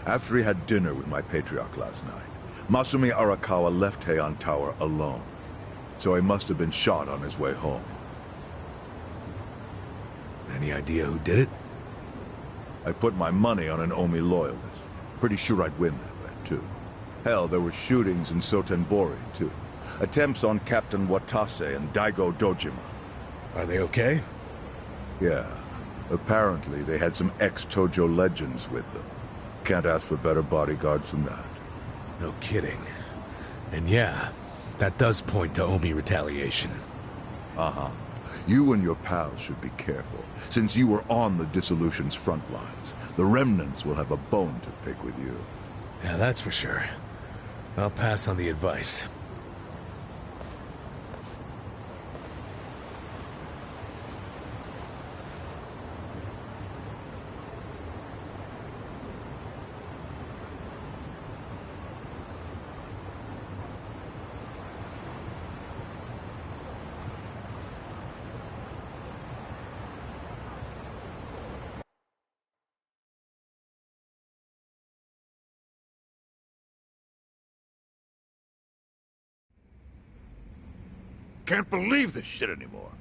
After he had dinner with my patriarch last night, Masumi Arakawa left Heian Tower alone. So he must have been shot on his way home. Any idea who did it? I put my money on an Omi loyalist. Pretty sure I'd win that bet, too. Hell, there were shootings in Sotenbori, too. Attempts on Captain Watase and Daigo Dojima. Are they okay? Yeah. Apparently, they had some ex-Tojo legends with them. Can't ask for better bodyguards than that. No kidding. And yeah, that does point to Omi retaliation. Uh-huh. You and your pals should be careful, since you were on the dissolution's front lines. The remnants will have a bone to pick with you. Yeah, that's for sure. I'll pass on the advice. Can't believe this shit anymore.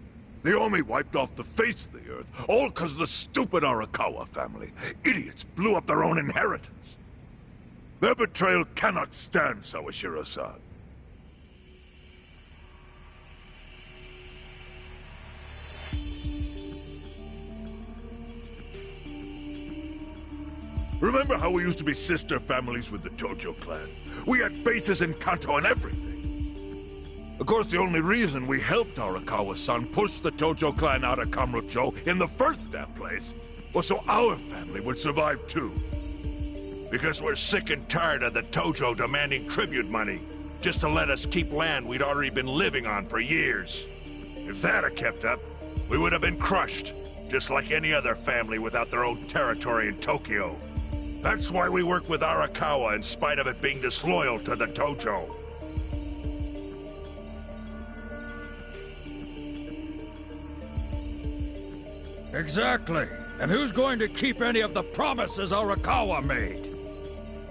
The Omi wiped off the face of the earth, all because of the stupid Arakawa family. Idiots blew up their own inheritance. Their betrayal cannot stand, Sawashiro-san. Remember how we used to be sister families with the Tojo clan? We had bases in Kanto and everything. Of course, the only reason we helped Arakawa-san push the Tojo clan out of Kamurocho in the first damn place was so our family would survive too. Because we're sick and tired of the Tojo demanding tribute money just to let us keep land we'd already been living on for years. If that had kept up, we would have been crushed, just like any other family without their own territory in Tokyo. That's why we work with Arakawa in spite of it being disloyal to the Tojo. Exactly. And who's going to keep any of the promises Arakawa made?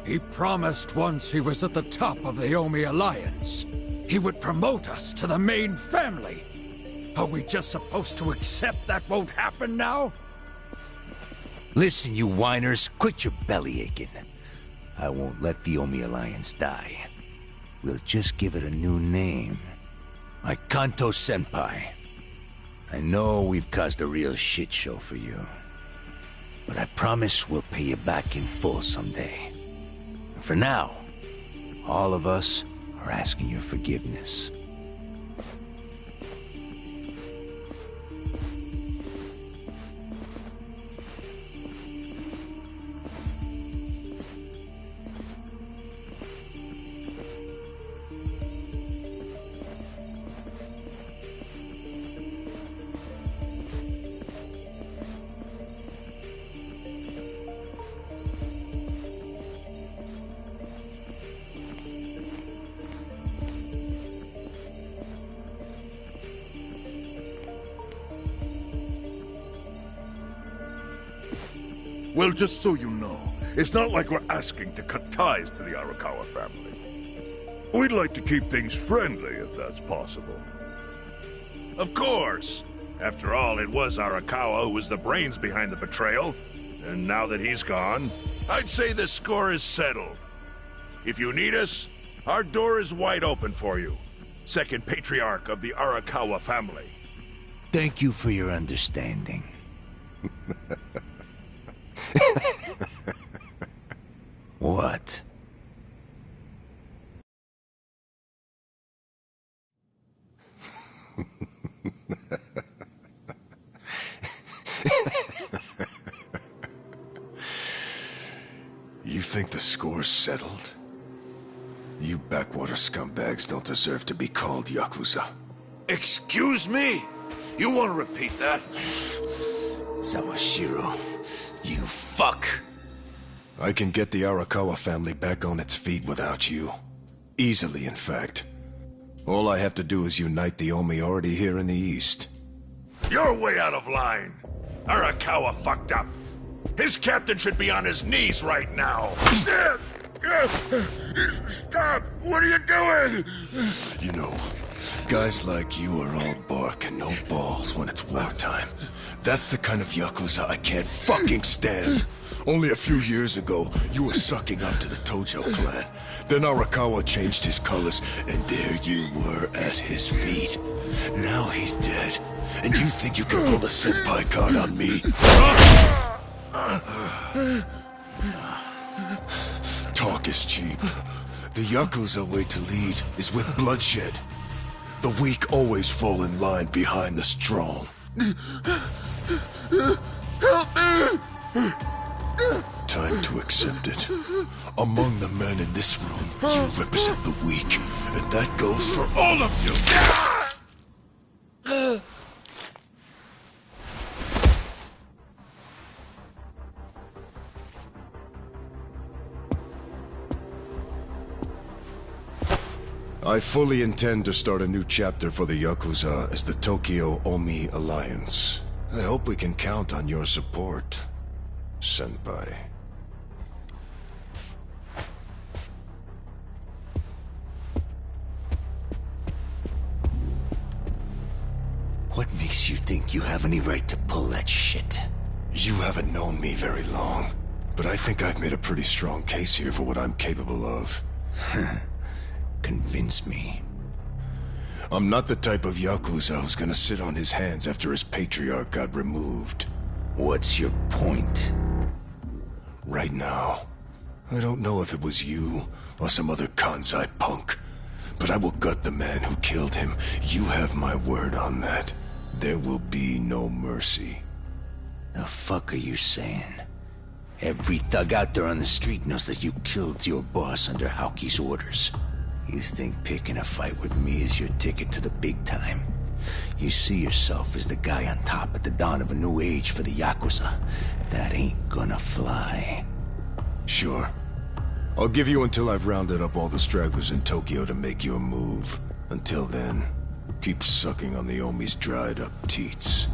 He promised once he was at the top of the Omi Alliance. He would promote us to the main family. Are we just supposed to accept that won't happen now? Listen, you whiners, quit your belly aching. I won't let the Omi Alliance die. We'll just give it a new name. Like Kanto Senpai. I know we've caused a real shit show for you. But I promise we'll pay you back in full someday. And for now, all of us are asking your forgiveness. Well, just so you know, it's not like we're asking to cut ties to the Arakawa family. We'd like to keep things friendly, if that's possible. Of course! After all, it was Arakawa who was the brains behind the betrayal. And now that he's gone, I'd say the score is settled. If you need us, our door is wide open for you. Second Patriarch of the Arakawa family. Thank you for your understanding. What? You think the score's settled? You backwater scumbags don't deserve to be called Yakuza. Excuse me? You want to repeat that? Sawashiro, you fuck! I can get the Arakawa family back on its feet without you. Easily, in fact. All I have to do is unite the Omi already here in the east. You're way out of line. Arakawa fucked up. His captain should be on his knees right now. Stop! What are you doing? You know, guys like you are all bark and no balls when it's wartime. That's the kind of Yakuza I can't fucking stand. Only a few years ago, you were sucking up to the Tojo clan. Then Arakawa changed his colors, and there you were at his feet. Now he's dead, and you think you can pull the senpai card on me? Talk is cheap. The Yakuza way to lead is with bloodshed. The weak always fall in line behind the strong. Help me! Time to accept it. Among the men in this room, you represent the weak, and that goes for all of you! I fully intend to start a new chapter for the Yakuza as the Tokyo Omi Alliance. I hope we can count on your support, Senpai. What makes you think you have any right to pull that shit? You haven't known me very long, but I think I've made a pretty strong case here for what I'm capable of. Convince me. I'm not the type of Yakuza who's gonna sit on his hands after his patriarch got removed. What's your point? Right now, I don't know if it was you or some other Kansai punk, but I will gut the man who killed him. You have my word on that. There will be no mercy. The fuck are you saying? Every thug out there on the street knows that you killed your boss under Haoki's orders. You think picking a fight with me is your ticket to the big time? You see yourself as the guy on top at the dawn of a new age for the Yakuza. That ain't gonna fly. Sure. I'll give you until I've rounded up all the stragglers in Tokyo to make your move. Until then, keep sucking on the Omi's dried up teats.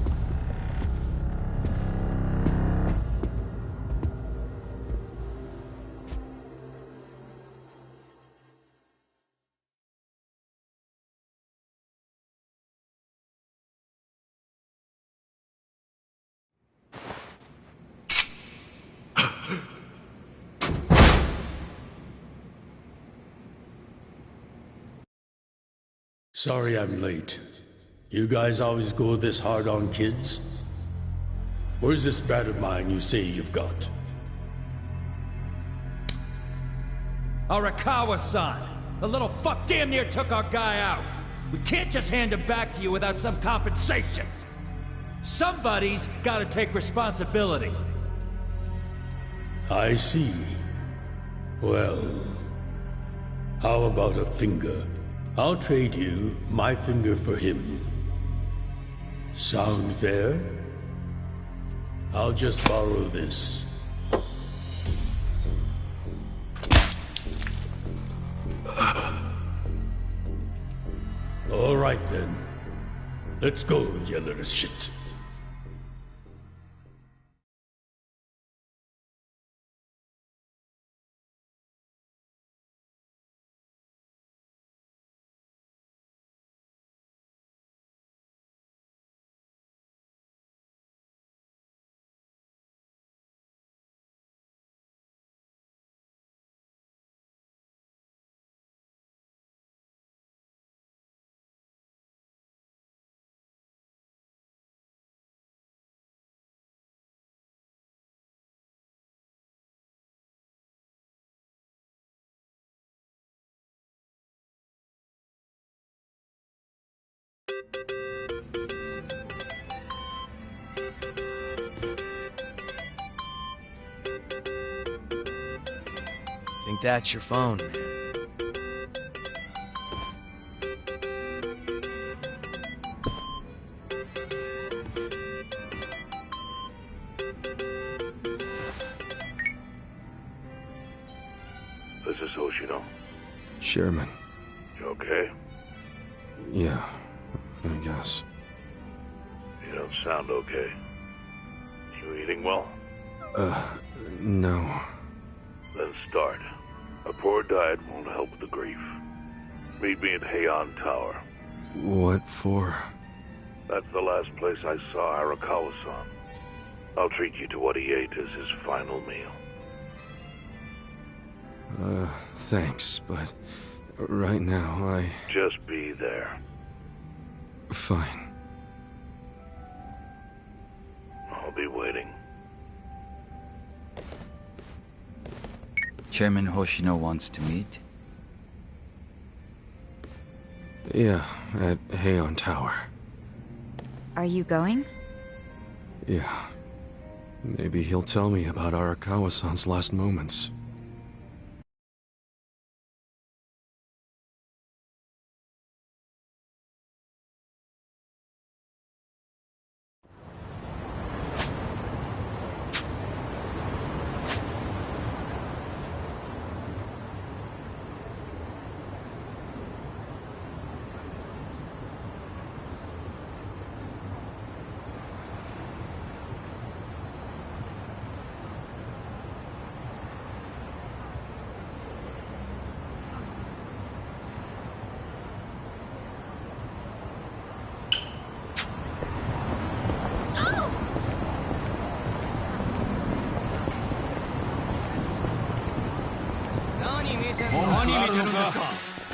Sorry I'm late. You guys always go this hard on kids? Where's this brat of mine you say you've got? Arakawa-san! The little fuck damn near took our guy out! We can't just hand him back to you without some compensation! Somebody's gotta take responsibility! I see. Well, how about a finger? I'll trade you my finger for him. Sound fair? I'll just borrow this. All right then. Let's go, you little shit. Think that's your phone, man. Hoshino? Chairman. You okay? Yeah, I guess. You don't sound okay. You eating well? No. Then start. A poor diet won't help with the grief. Meet me at Heian Tower. What for? That's the last place I saw Arakawa-san. I'll treat you to what he ate as his final meal. Thanks, but right now I... Just be there. Fine. I'll be waiting. Chairman Hoshino wants to meet? Yeah, at Heian Tower. Are you going? Yeah. Maybe he'll tell me about Arakawa-san's last moments.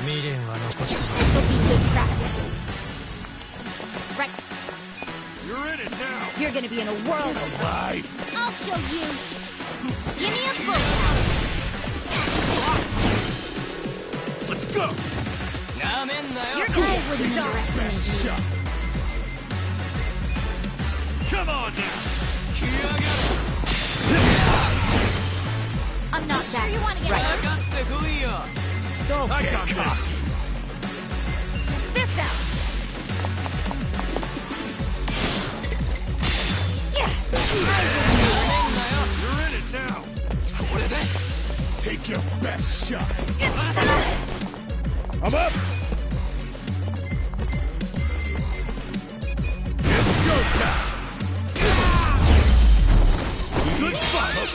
This will be good practice. Right. You're in it now! You're gonna be in a whirl. Bye! I'll show you. Give me a full power. Let's go! Your guy wouldn't underestimate you. Come on now! I'm not that sure you want to get hurt. Go! I got this! This out. You're in it now! Take your best shot! I'm up! It's go time! Good fight!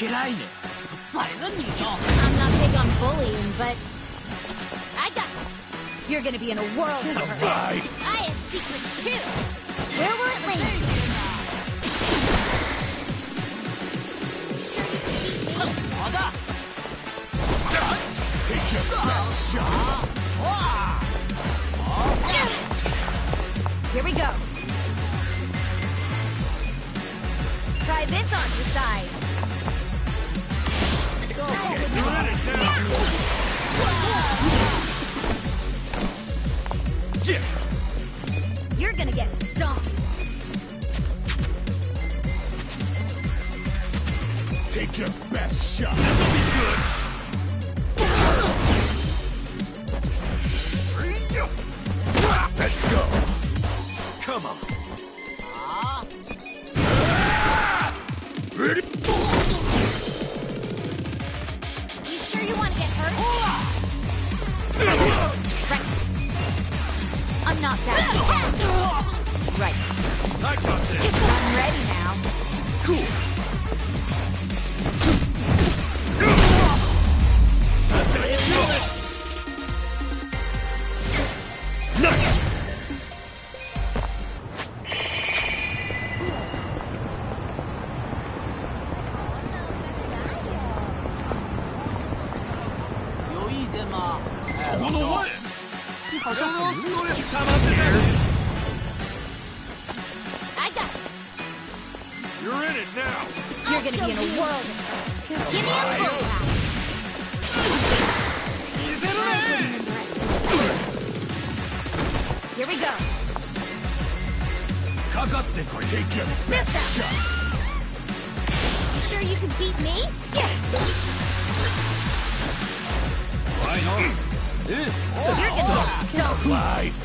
I'm not big on bullying, but I got this. You're gonna be in a world of hurt. I have secrets too. Where will it land? Here we go. Try this on your side. You're gonna get stomped. Take your best shot. This'll be good. Let's go. Come on. Ready? You sure you want to get hurt? Right. I'm not that. Right. I got this. I'm ready now. Cool. Nice. I got this. You're in it now. You're gonna be in a whirl. Give me a whirlpool. Here we go. Take your best shot. You sure you can beat me? Yeah. You're gonna get stomped. Live.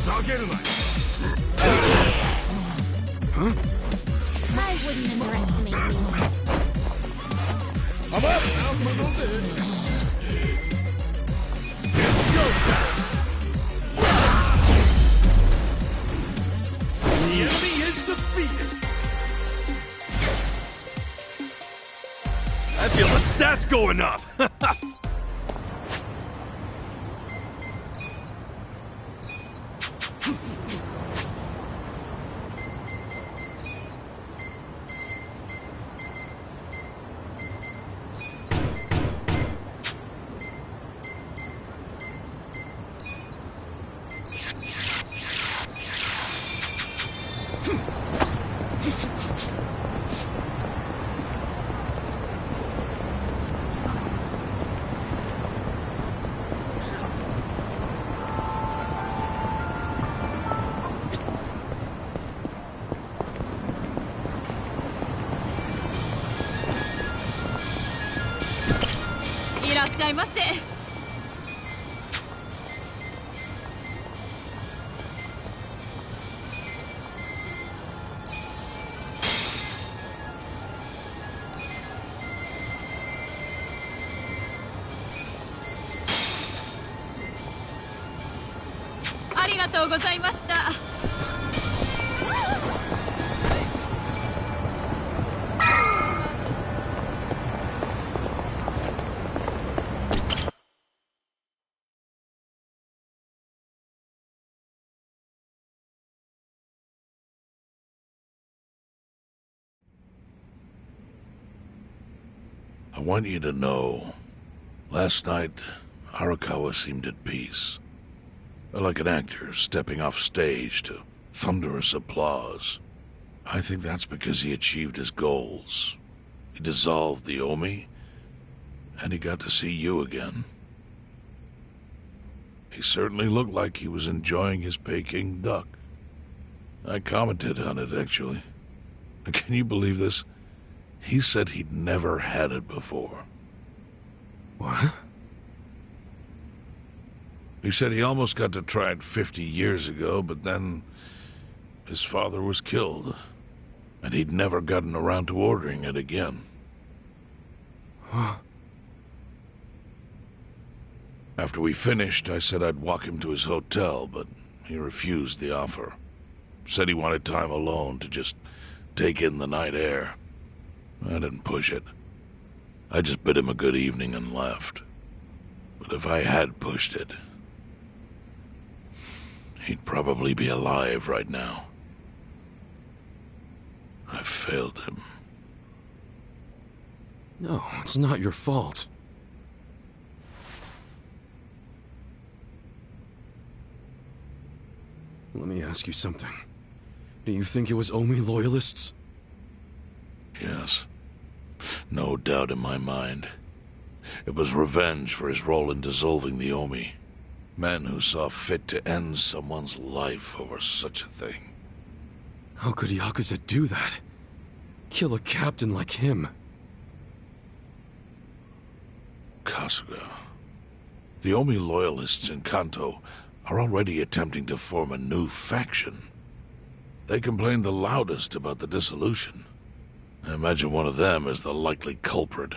I'll get him. I wouldn't underestimate you. I'm up. It's go time. The enemy is defeated. I feel the stats going up. I want you to know, last night, Arakawa seemed at peace. Like an actor stepping off stage to thunderous applause. I think that's because he achieved his goals. He dissolved the Omi, and he got to see you again. He certainly looked like he was enjoying his Peking duck. I commented on it, actually. Can you believe this? He said he'd never had it before. What? He said he almost got to try it 50 years ago, but then his father was killed, and he'd never gotten around to ordering it again. Huh. After we finished, I said I'd walk him to his hotel, but he refused the offer. Said he wanted time alone to just take in the night air. I didn't push it. I just bid him a good evening and left. But if I had pushed it, he'd probably be alive right now. I failed him. No, it's not your fault. Let me ask you something. Do you think it was Omi loyalists? Yes. No doubt in my mind. It was revenge for his role in dissolving the Omi. Men who saw fit to end someone's life over such a thing. How could Yakuza do that? Kill a captain like him? Kasuga. The Omi loyalists in Kanto are already attempting to form a new faction. They complain the loudest about the dissolution. I imagine one of them is the likely culprit.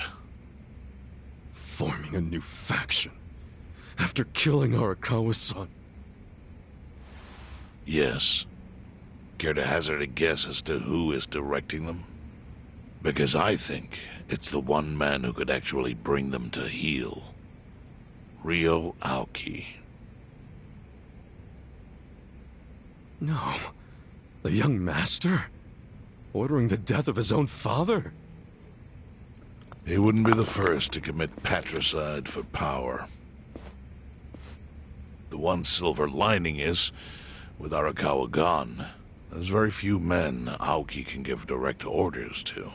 Forming a new faction? After killing Arakawa-san? Yes. Care to hazard a guess as to who is directing them? Because I think it's the one man who could actually bring them to heel. Ryo Aoki. No. The young master? Ordering the death of his own father? He wouldn't be the first to commit patricide for power. The one silver lining is, with Arakawa gone, there's very few men Aoki can give direct orders to.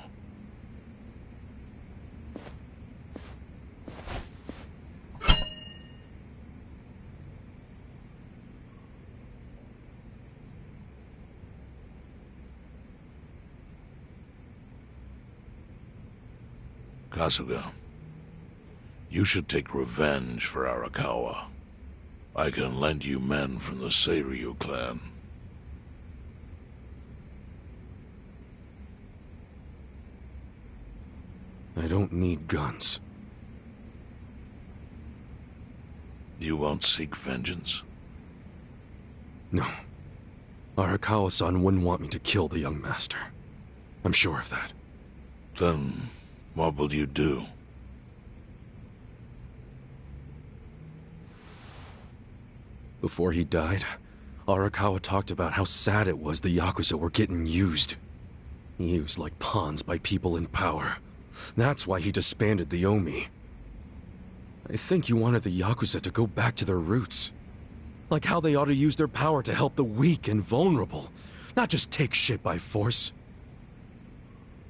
Kasuga, you should take revenge for Arakawa. I can lend you men from the Seiryu clan. I don't need guns. You won't seek vengeance? No. Arakawa-san wouldn't want me to kill the young master. I'm sure of that. Then, what will you do? Before he died, Arakawa talked about how sad it was the Yakuza were getting used. Used like pawns by people in power. That's why he disbanded the Omi. I think he wanted the Yakuza to go back to their roots. Like how they ought to use their power to help the weak and vulnerable, not just take shit by force.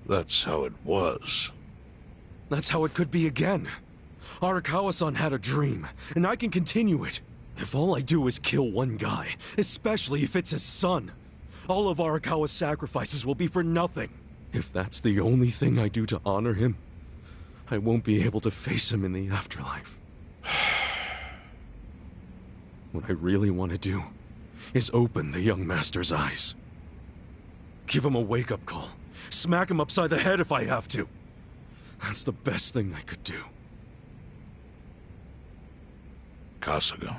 That's how it was. That's how it could be again. Arakawa-san had a dream, and I can continue it. If all I do is kill one guy, especially if it's his son, all of Arakawa's sacrifices will be for nothing. If that's the only thing I do to honor him, I won't be able to face him in the afterlife. What I really want to do is open the young master's eyes. Give him a wake-up call. Smack him upside the head if I have to. That's the best thing I could do. Kasuga,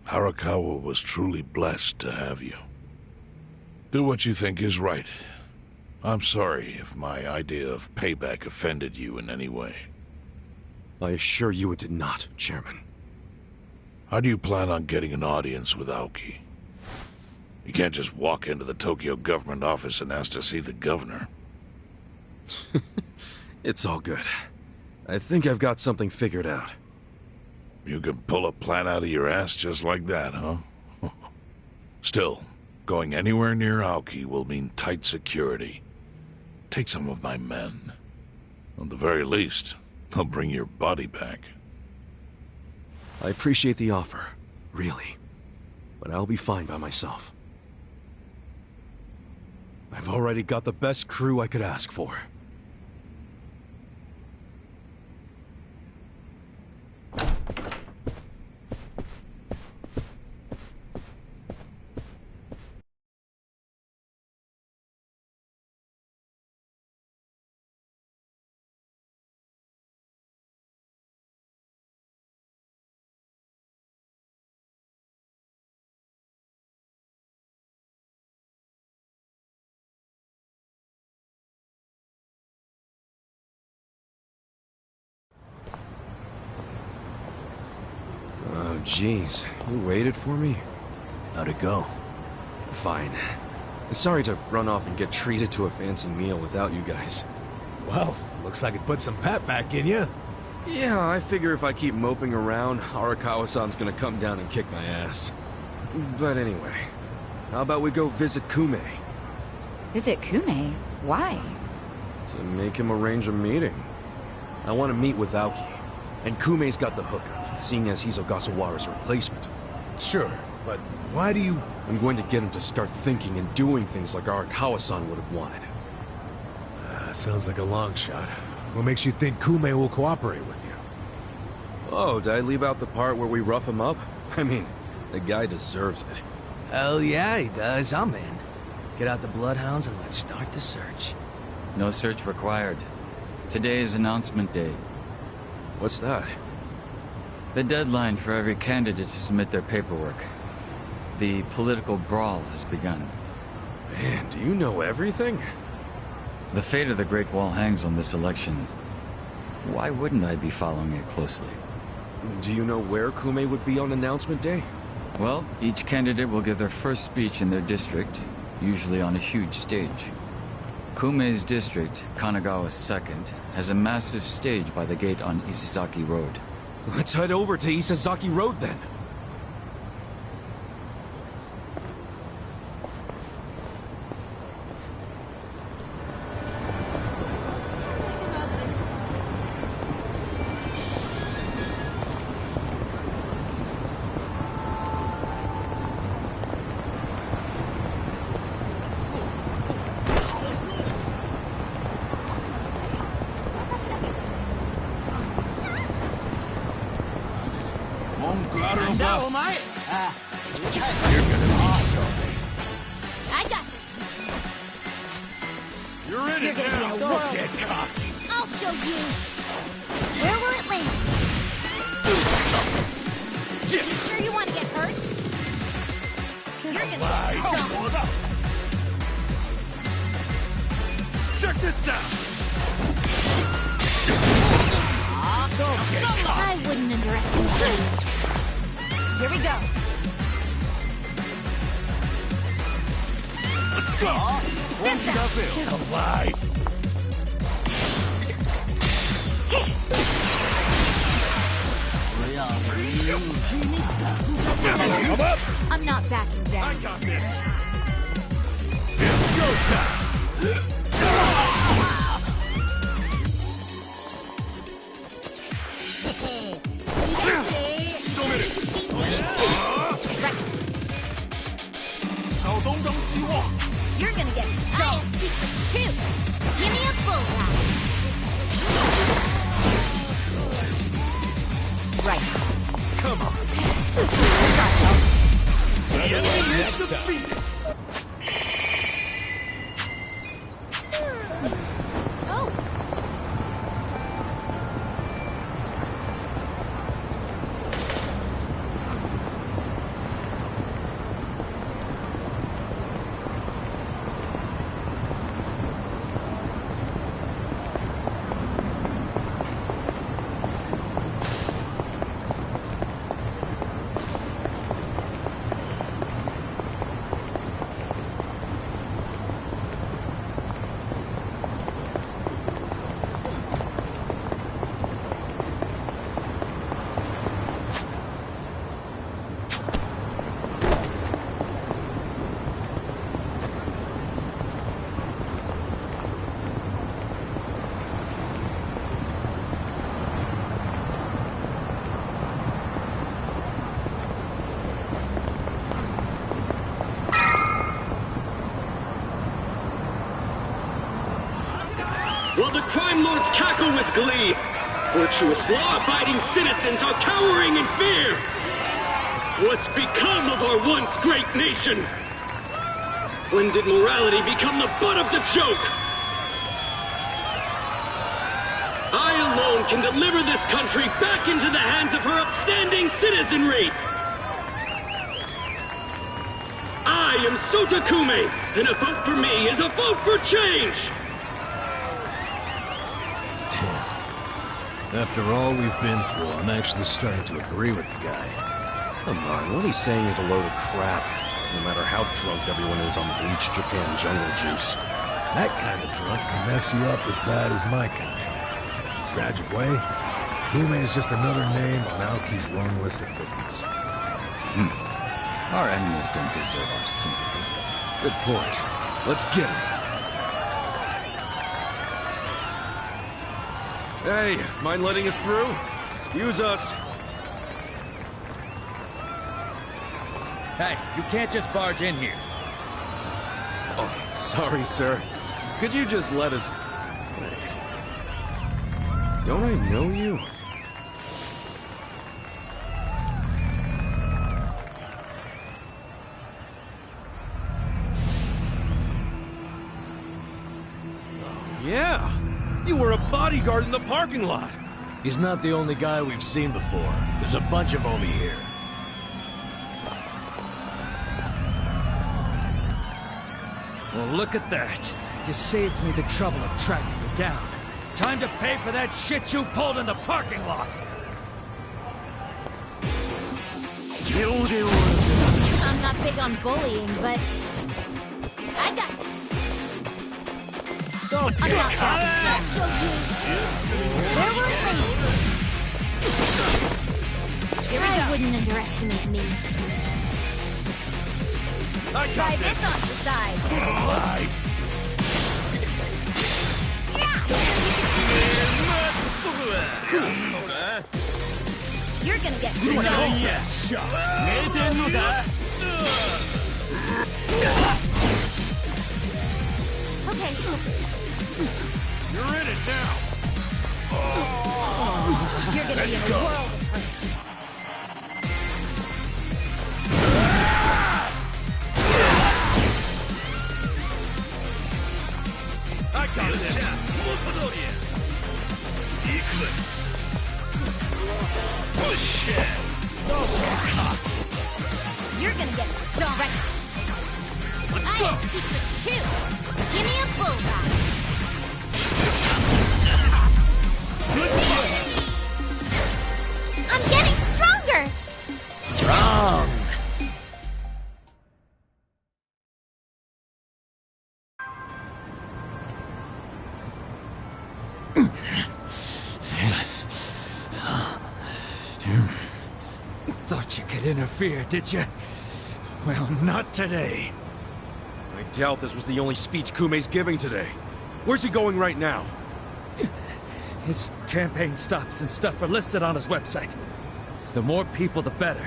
Arakawa was truly blessed to have you. Do what you think is right. I'm sorry if my idea of payback offended you in any way. I assure you it did not, Chairman. How do you plan on getting an audience with Aoki? You can't just walk into the Tokyo government office and ask to see the governor. It's all good. I think I've got something figured out. You can pull a plan out of your ass just like that, huh? Still, going anywhere near Aoki will mean tight security. Take some of my men. At the very least, they'll bring your body back. I appreciate the offer, really. But I'll be fine by myself. I've already got the best crew I could ask for. Oh, jeez. You waited for me? How'd it go? Fine. Sorry to run off and get treated to a fancy meal without you guys. Well, looks like it put some pep back in you. Yeah, I figure if I keep moping around, Arakawa-san's gonna come down and kick my ass. But anyway, how about we go visit Kume? Visit Kume? Why? To make him arrange a meeting. I want to meet with Aoki. And Kume's got the hookup, seeing as he's Ogasawara's replacement. Sure, but why do you... I'm going to get him to start thinking and doing things like Arakawa-san would have wanted. Sounds like a long shot. What makes you think Kume will cooperate with you? Oh, did I leave out the part where we rough him up? I mean, the guy deserves it. Hell yeah, he does. I'm in. Get out the bloodhounds and let's start the search. No search required. Today is announcement day. What's that? The deadline for every candidate to submit their paperwork. The political brawl has begun. Man, do you know everything? The fate of the Great Wall hangs on this election. Why wouldn't I be following it closely? Do you know where Kume would be on announcement day? Well, each candidate will give their first speech in their district, usually on a huge stage. Kume's district, Kanagawa's second, has a massive stage by the gate on Isizaki Road. Let's head over to Isizaki Road then. You're gonna be sorry. I got this. You're in You're it gonna be in now. a Don't world. get cocky. I'll show you. Where will it land? You sure you want to get hurt? You're gonna get dumped. Check this out. I wouldn't underestimate you. Here we go. Let's go. Alive. Come up. I'm not backing down. I got this. It's go time. You're gonna get I have secrets too. Give me a full ride. Right. Come on. The enemy is defeated. Oh. While the crime lords cackle with glee, virtuous law-abiding citizens are cowering in fear. What's become of our once great nation? When did morality become the butt of the joke? I alone can deliver this country back into the hands of her upstanding citizenry. I am Sota Kume, and a vote for me is a vote for change! After all we've been through, I'm actually starting to agree with the guy. Come on, what he's saying is a load of crap. No matter how drunk everyone is on bleach Japan jungle juice. That kind of drunk can mess you up as bad as my kind. Tragic way, Kume is just another name on Aoki's long list of victims. Our enemies don't deserve our sympathy. Good point. Let's get him. Hey, mind letting us through? Excuse us. Hey, you can't just barge in here. Oh, sorry, sir. Could you just let us... Wait. Don't I know you? Oh, yeah! You were a bodyguard in the parking lot! He's not the only guy we've seen before. There's a bunch of Omi here. Well, look at that. You saved me the trouble of tracking you down. Time to pay for that shit you pulled in the parking lot! I'm not big on bullying, but I got this. I'm not bad. I'll show you. Where will it lead? Here we go. I wouldn't underestimate me. Try this on the side. You're gonna get stoned. Okay. You're in it now. You're gonna be in a world of hurt. I got this. Shit. You're gonna get stoned. Right. I have secrets too. Give me a bullseye. I'm getting stronger. Strong! Thought you could interfere, did you? Well, not today. I doubt this was the only speech Kume's giving today. Where's he going right now? His campaign stops and stuff are listed on his website. The more people, the better.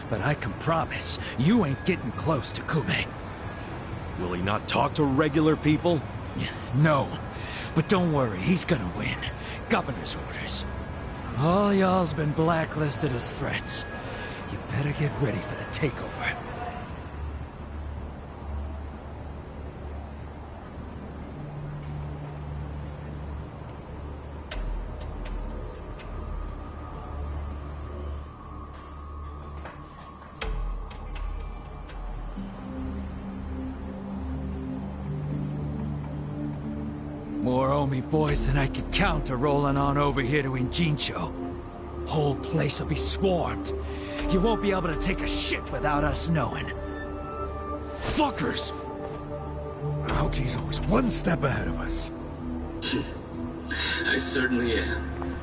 But I can promise, you ain't getting close to Kume. Will he not talk to regular people? No. But don't worry, he's gonna win. Governor's orders. All y'all's been blacklisted as threats. You better get ready for the takeover. More Omi boys than I could count are rolling on over here to Injincho. Whole place will be swarmed. You won't be able to take a shit without us knowing. Fuckers! Aoki's always one step ahead of us. I certainly am.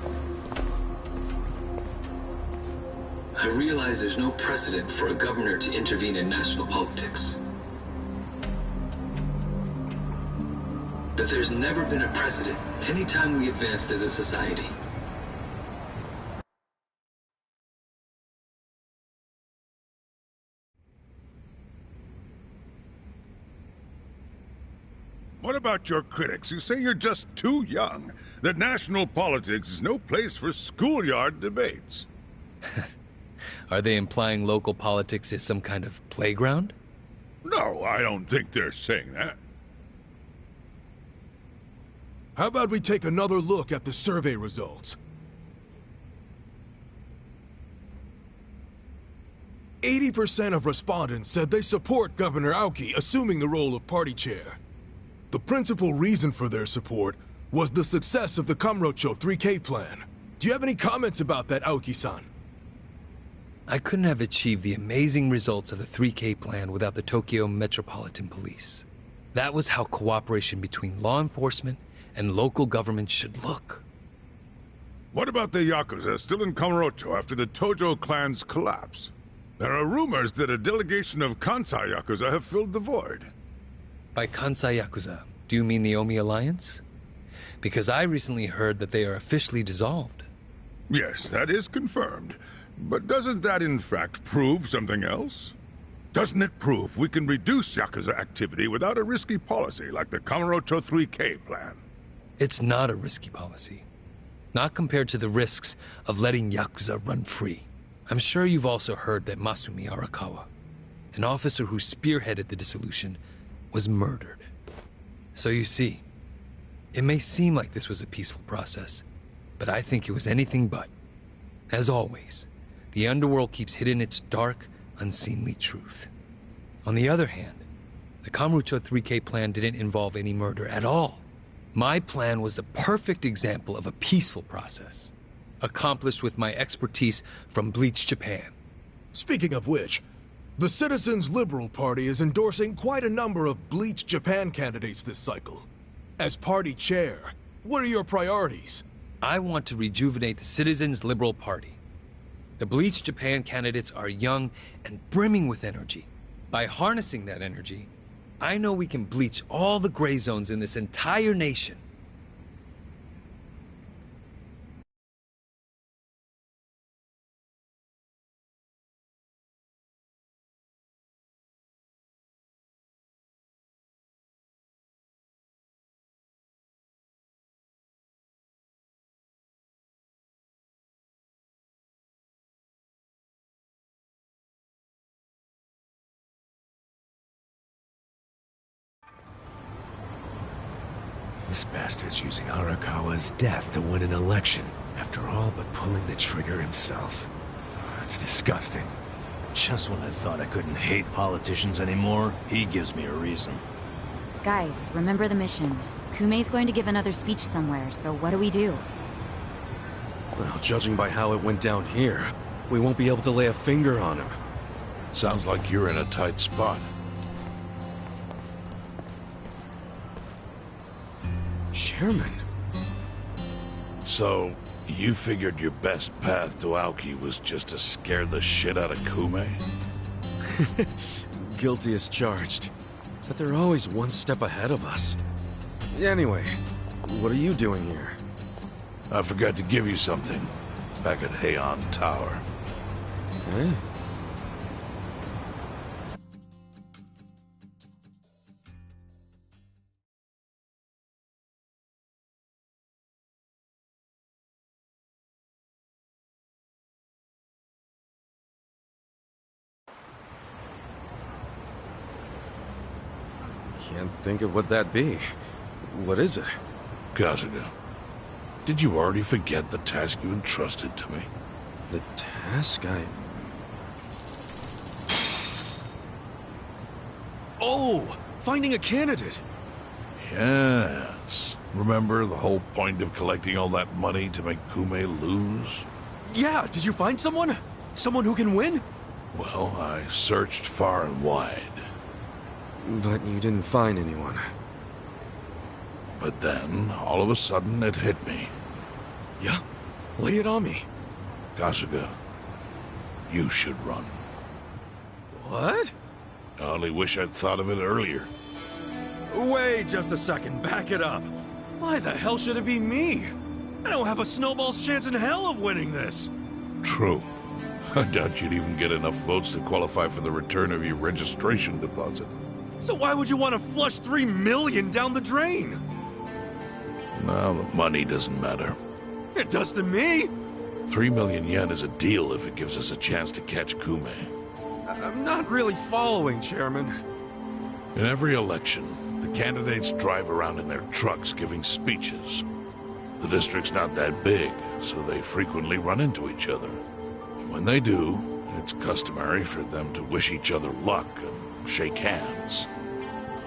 I realize there's no precedent for a governor to intervene in national politics. But there's never been a precedent anytime we advanced as a society. What about your critics who say you're just too young? That national politics is no place for schoolyard debates? Are they implying local politics is some kind of playground? No, I don't think they're saying that. How about we take another look at the survey results? 80% of respondents said they support Governor Aoki assuming the role of party chair. The principal reason for their support was the success of the Kamurocho 3K plan. Do you have any comments about that, Aoki-san? I couldn't have achieved the amazing results of the 3K plan without the Tokyo Metropolitan Police. That was how cooperation between law enforcement and local government should look. What about the Yakuza still in Kamurocho after the Tojo clan's collapse? There are rumors that a delegation of Kansai Yakuza have filled the void. By Kansai Yakuza, do you mean the Omi Alliance? Because I recently heard that they are officially dissolved. Yes, that is confirmed. But doesn't that in fact prove something else? Doesn't it prove we can reduce Yakuza activity without a risky policy like the Kamurocho 3K plan? It's not a risky policy. Not compared to the risks of letting Yakuza run free. I'm sure you've also heard that Masumi Arakawa, an officer who spearheaded the dissolution, was murdered. So you see, it may seem like this was a peaceful process, but I think it was anything but. As always, the underworld keeps hidden its dark, unseemly truth. On the other hand, the Kamurocho 3K plan didn't involve any murder at all. My plan was the perfect example of a peaceful process, accomplished with my expertise from Bleach Japan. Speaking of which, the Citizens Liberal Party is endorsing quite a number of Bleach Japan candidates this cycle. As party chair, what are your priorities? I want to rejuvenate the Citizens Liberal Party. The Bleach Japan candidates are young and brimming with energy. By harnessing that energy, I know we can bleach all the gray zones in this entire nation. This bastard's using Arakawa's death to win an election, after all but pulling the trigger himself. It's disgusting. Just when I thought I couldn't hate politicians anymore, he gives me a reason. Guys, remember the mission. Kumei's going to give another speech somewhere, so what do we do? Well, judging by how it went down here, we won't be able to lay a finger on him. Sounds like you're in a tight spot. Chairman. So, you figured your best path to Aoki was just to scare the shit out of Kume? Guilty as charged. But they're always one step ahead of us. Anyway, what are you doing here? I forgot to give you something back at Heian Tower. Eh? Can't think of what that'd be. What is it? Kasuga, did you already forget the task you entrusted to me? The task Oh! Finding a candidate! Yes. Remember the whole point of collecting all that money to make Kume lose? Yeah, did you find someone? Someone who can win? Well, I searched far and wide. But you didn't find anyone. But then, all of a sudden, it hit me. Yeah? Lay it on me. Kasuga, you should run. What? I only wish I'd thought of it earlier. Wait just a second, back it up. Why the hell should it be me? I don't have a snowball's chance in hell of winning this. True. I doubt you'd even get enough votes to qualify for the return of your registration deposit. So why would you want to flush $3 million down the drain? Well, the money doesn't matter. It does to me. 3 million yen is a deal if it gives us a chance to catch Kume. I'm not really following, Chairman. In every election, the candidates drive around in their trucks giving speeches. The district's not that big, so they frequently run into each other. And when they do, it's customary for them to wish each other luck and shake hands.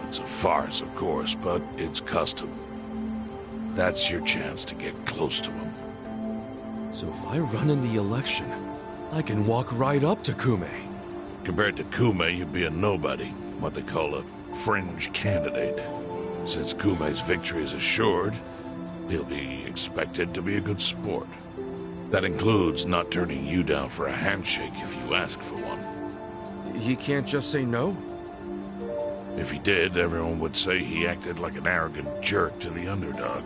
It's a farce, of course, but it's custom. That's your chance to get close to him. So if I run in the election, I can walk right up to Kume. Compared to Kume, you'd be a nobody, what they call a fringe candidate. Since Kume's victory is assured, he'll be expected to be a good sport. That includes not turning you down for a handshake if you ask for one. He can't just say no? If he did, everyone would say he acted like an arrogant jerk to the underdog.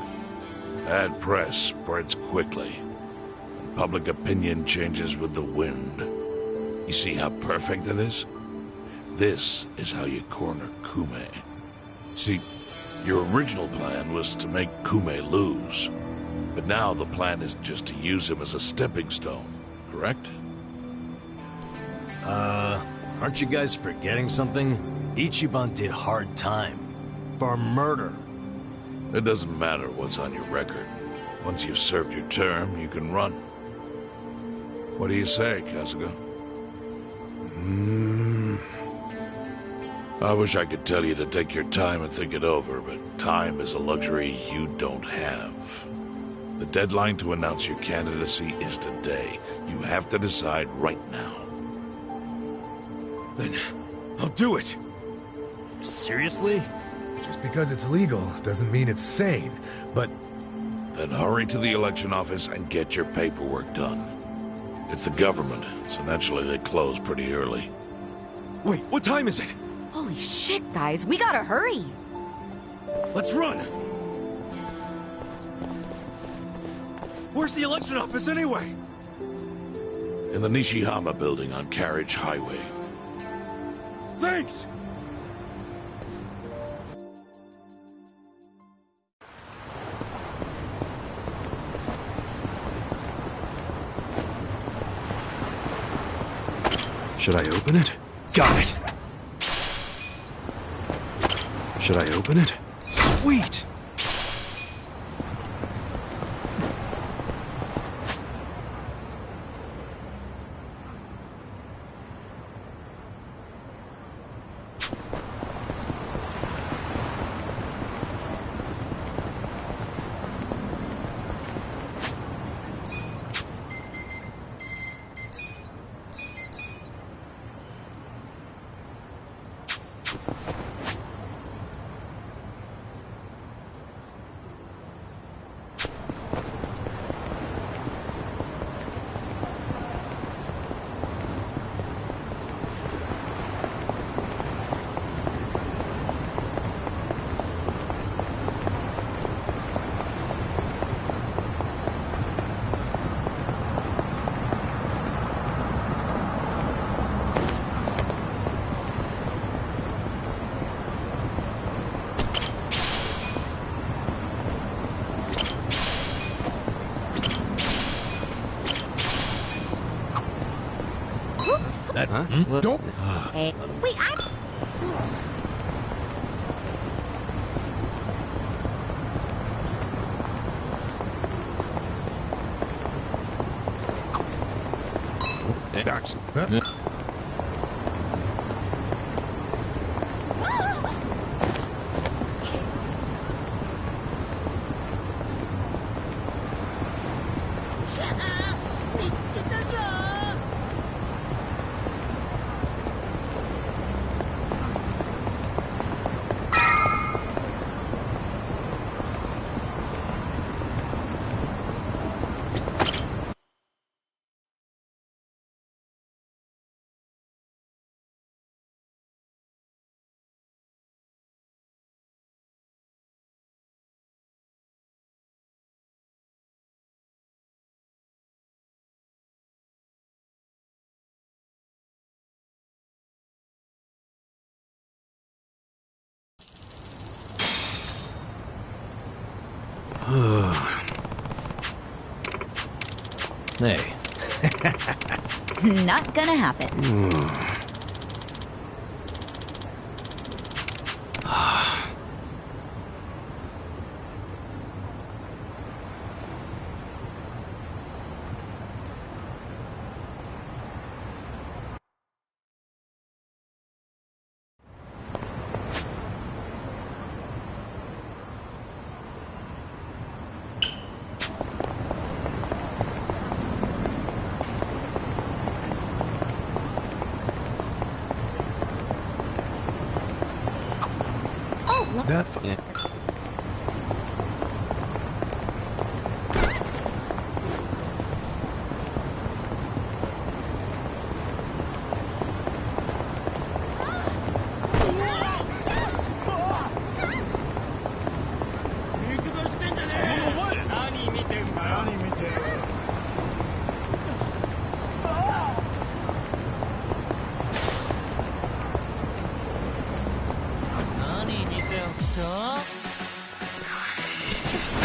Bad press spreads quickly, and public opinion changes with the wind. You see how perfect it is? This is how you corner Kume. See, your original plan was to make Kume lose, but now the plan is just to use him as a stepping stone, correct? Aren't you guys forgetting something? Ichiban did hard time. For murder. It doesn't matter what's on your record. Once you've served your term, you can run. What do you say, Kasuga? I wish I could tell you to take your time and think it over, but time is a luxury you don't have. The deadline to announce your candidacy is today. You have to decide right now. Then I'll do it. Seriously? Just because it's legal doesn't mean it's sane, but... Then hurry to the election office and get your paperwork done. It's the government, so naturally they close pretty early. Wait, what time is it? Holy shit, guys, we gotta hurry. Let's run! Where's the election office anyway? In the Nishihama building on Carriage Highway. Thanks! Should I open it? Got it! Should I open it? Sweet! That, huh? Don't... Hey, wait, That's... Hey. not gonna happen. that fun. Yeah.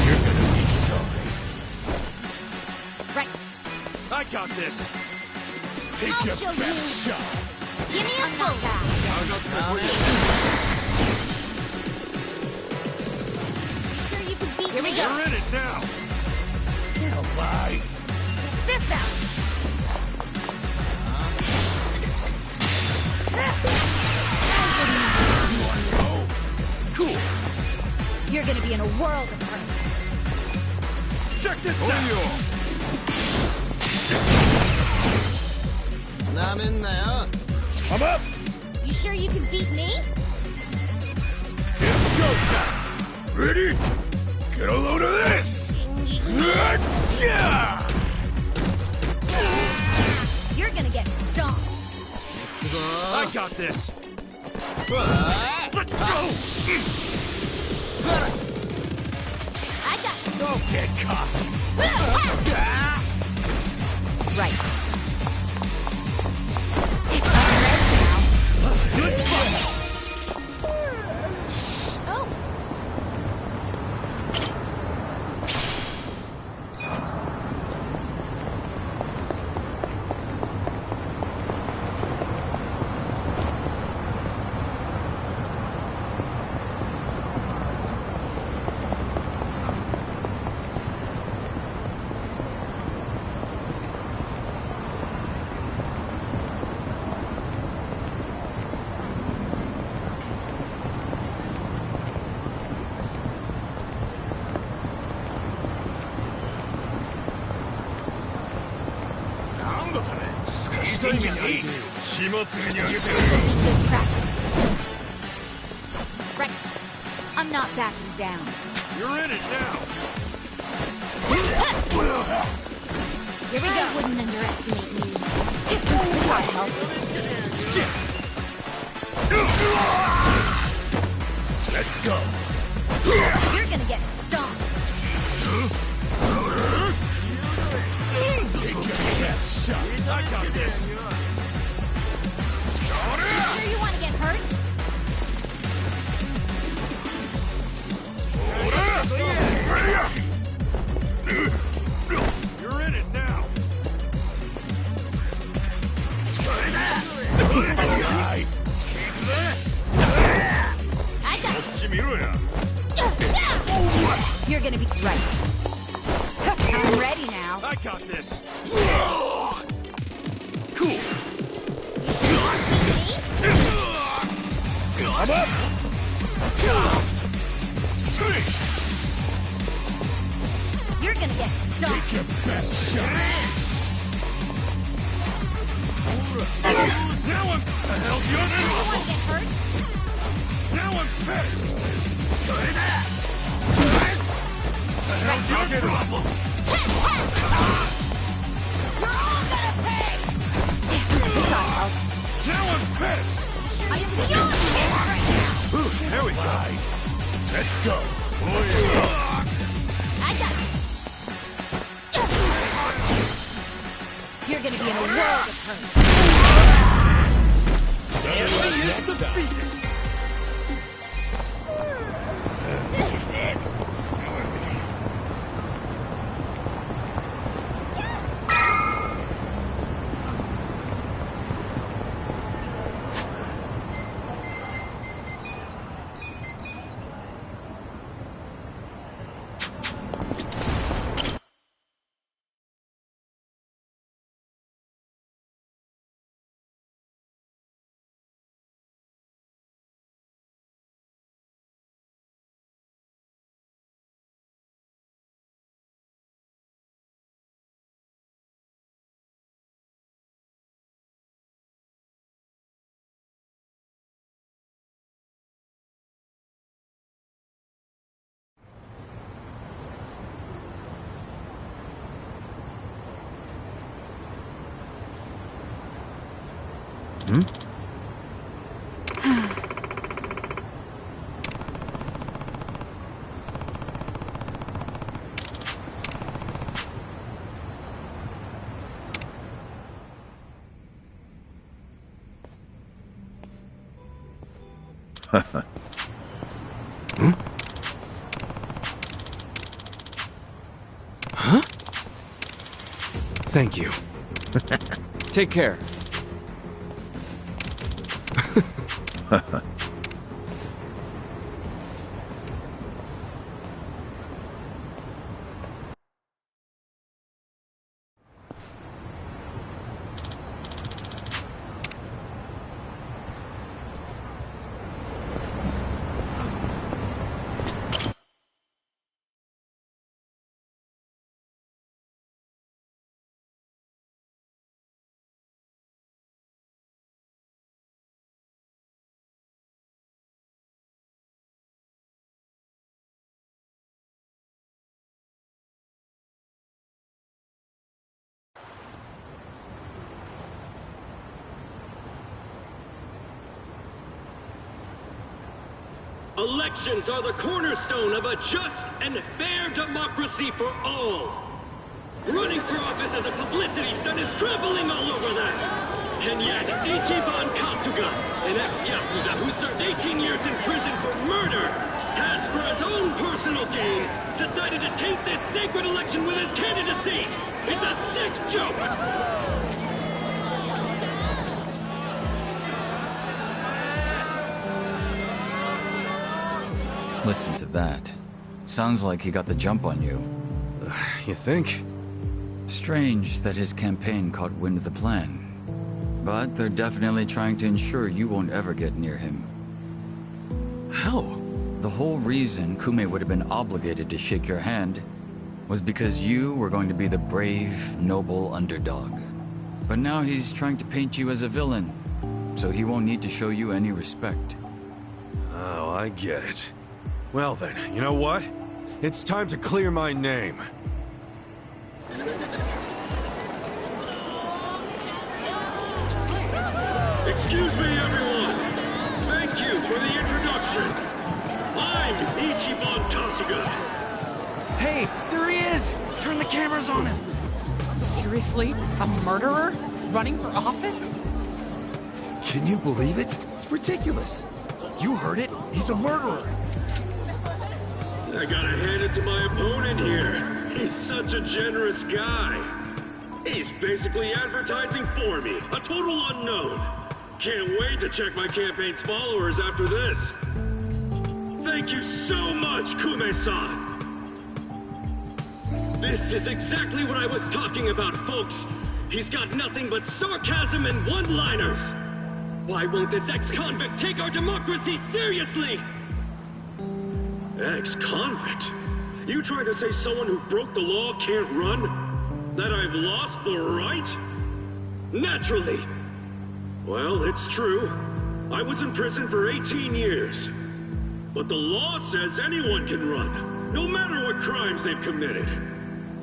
You're gonna be sorry. Right. I got this. Take I'll your show best you. shot. Give me a full. You sure you can beat Here we me? go. You're in it now. Get alive. This out. Cool. You're gonna be in a world of hurt. Check this out. I'm up. You sure you can beat me? It's go time. Ready? Get a load of this. You're gonna get stomped. I got this. Let's go. I got this. Don't get caught. Right. Oh. This will be good practice. Right. I'm not backing down. You're in it now. Here we go. I wouldn't underestimate you. Sorry, help. Let's go. You're gonna get stomped. Take your best shot. I got this. You sure you want to get hurt? You're in it now. Alive. I got this. You're gonna be right. I'm ready now. I got this. Cool. You sure you want to beat me? I'm up. You're gonna get stomped. Take your best shot. Now I'm. The hell's your You sure you name? want to get hurt? Now I'm pissed. Right. Your problem. We're all gonna pay. Sorry, help. Now I'm pissed. I am beyond pissed right now. There we go. Let's go. I got this. You're gonna be in a world of hurt. Enemy is defeated. Hmm? Hmm? Huh? Thank you. Take care. Elections are the cornerstone of a just and fair democracy for all. Running for office as a publicity stunt is trampling all over that. And yet, Ichiban Katsuga, an ex-Yakuza who served 18 years in prison for murder, has, for his own personal gain, decided to taint this sacred election with his candidacy. It's a sick joke! Listen to that. Sounds like he got the jump on you. You think? Strange that his campaign caught wind of the plan. But they're definitely trying to ensure you won't ever get near him. How? The whole reason Kume would have been obligated to shake your hand was because you were going to be the brave, noble underdog. But now he's trying to paint you as a villain, so he won't need to show you any respect. Oh, I get it. Well then, you know what? It's time to clear my name. Excuse me, everyone. Thank you for the introduction. I'm Ichiban Katsuga. Hey, there he is! Turn the cameras on him! Seriously? A murderer? Running for office? Can you believe it? It's ridiculous. You heard it. He's a murderer. I gotta hand it to my opponent here. He's such a generous guy. He's basically advertising for me, a total unknown. Can't wait to check my campaign's followers after this. Thank you so much, Kume-san. This is exactly what I was talking about, folks. He's got nothing but sarcasm and one-liners. Why won't this ex-convict take our democracy seriously? Ex-convict? You trying to say someone who broke the law can't run? That I've lost the right? Naturally. Well, it's true. I was in prison for 18 years. But the law says anyone can run, no matter what crimes they've committed.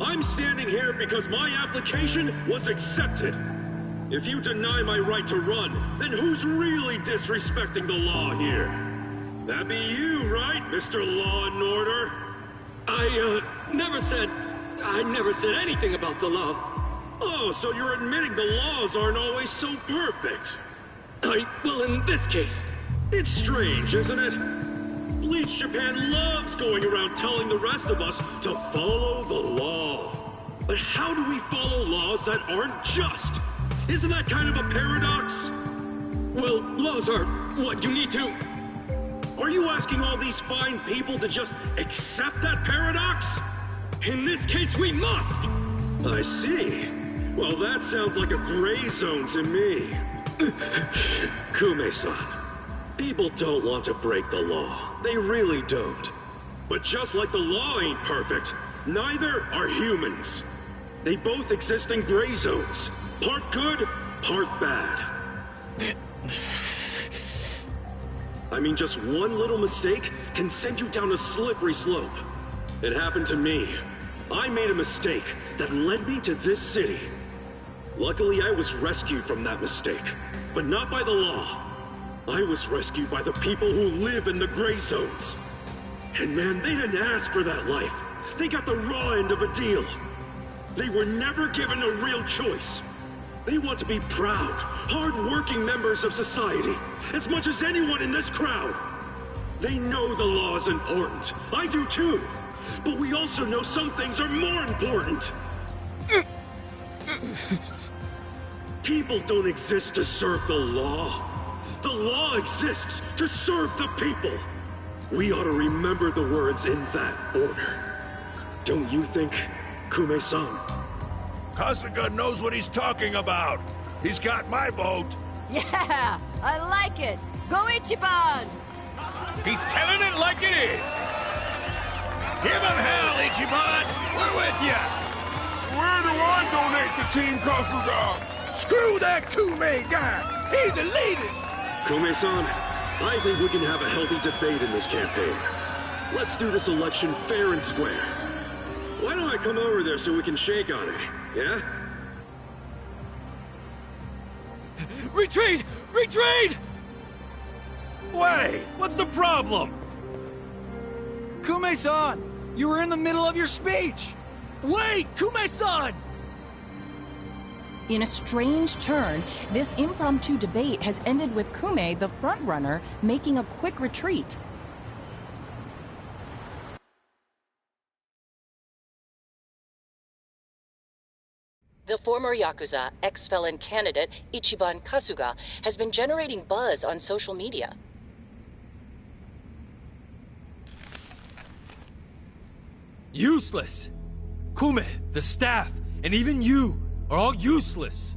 I'm standing here because my application was accepted. If you deny my right to run, then who's really disrespecting the law here? That'd be you, right, Mr. Law and Order? I never said anything about the law. Oh, so you're admitting the laws aren't always so perfect. Well, in this case, it's strange, isn't it? Bleach Japan loves going around telling the rest of us to follow the law. But how do we follow laws that aren't just? Isn't that kind of a paradox? Well, laws are what you need to... Are you asking all these fine people to just accept that paradox? In this case, we must! I see. Well, that sounds like a gray zone to me. Kume-san, people don't want to break the law. They really don't. But just like the law ain't perfect, neither are humans. They both exist in gray zones. Part good, part bad. I mean, just one little mistake can send you down a slippery slope. It happened to me. I made a mistake that led me to this city. Luckily, I was rescued from that mistake, but not by the law. I was rescued by the people who live in the gray zones. And man, they didn't ask for that life. They got the raw end of a deal. They were never given a real choice. They want to be proud, hard-working members of society, as much as anyone in this crowd. They know the law is important. I do too. But we also know some things are more important. People don't exist to serve the law. The law exists to serve the people. We ought to remember the words in that order. Don't you think, Kume-san? Kasuga knows what he's talking about. He's got my vote. Yeah, I like it. Go Ichiban! He's telling it like it is. Give him hell, Ichiban. We're with ya. Where do I donate to Team Kasuga? Screw that Kume guy! He's a elitist! Kume-san, I think we can have a healthy debate in this campaign. Let's do this election fair and square. Why don't I come over there so we can shake on it, yeah? Retreat! Retreat! Wait, what's the problem? Kume-san, you were in the middle of your speech. Wait, Kume-san! In a strange turn, this impromptu debate has ended with Kume, the frontrunner, making a quick retreat. The former Yakuza, ex-felon candidate Ichiban Kasuga has been generating buzz on social media. Useless! Kume, the staff, and even you are all useless!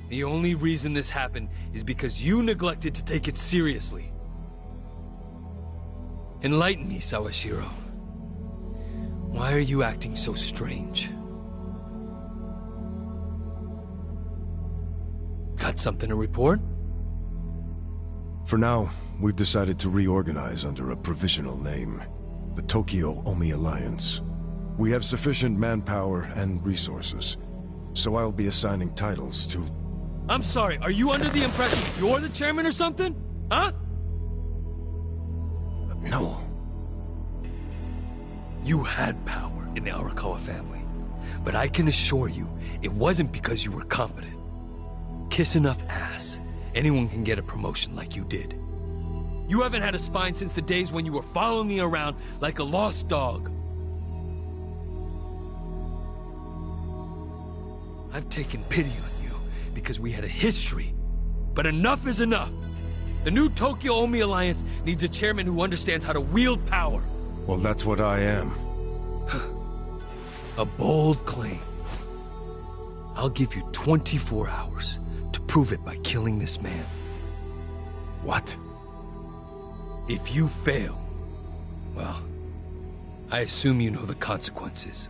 The only reason this happened is because you neglected to take it seriously. Enlighten me, Sawashiro. Why are you acting so strange? Got something to report? For now, we've decided to reorganize under a provisional name. The Tokyo Omi Alliance. We have sufficient manpower and resources, so I'll be assigning titles to... I'm sorry, are you under the impression you're the chairman or something? Huh? No. You had power in the Arakawa family, but I can assure you, it wasn't because you were competent. Kiss enough ass, anyone can get a promotion like you did. You haven't had a spine since the days when you were following me around like a lost dog. I've taken pity on you because we had a history, but enough is enough. The new Tokyo Omi Alliance needs a chairman who understands how to wield power. Well, that's what I am. A bold claim. I'll give you 24 hours to prove it by killing this man. What? If you fail, well, I assume you know the consequences.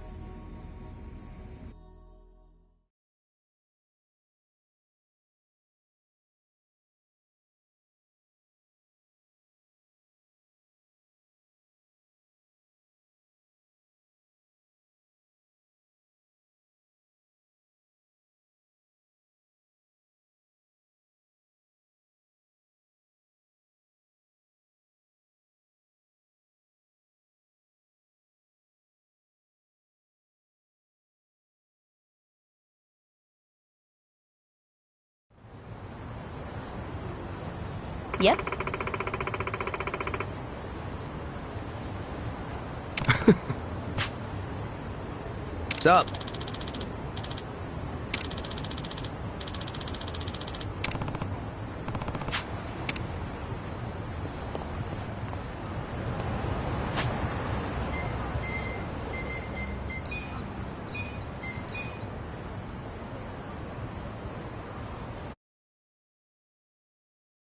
Yep. What's up?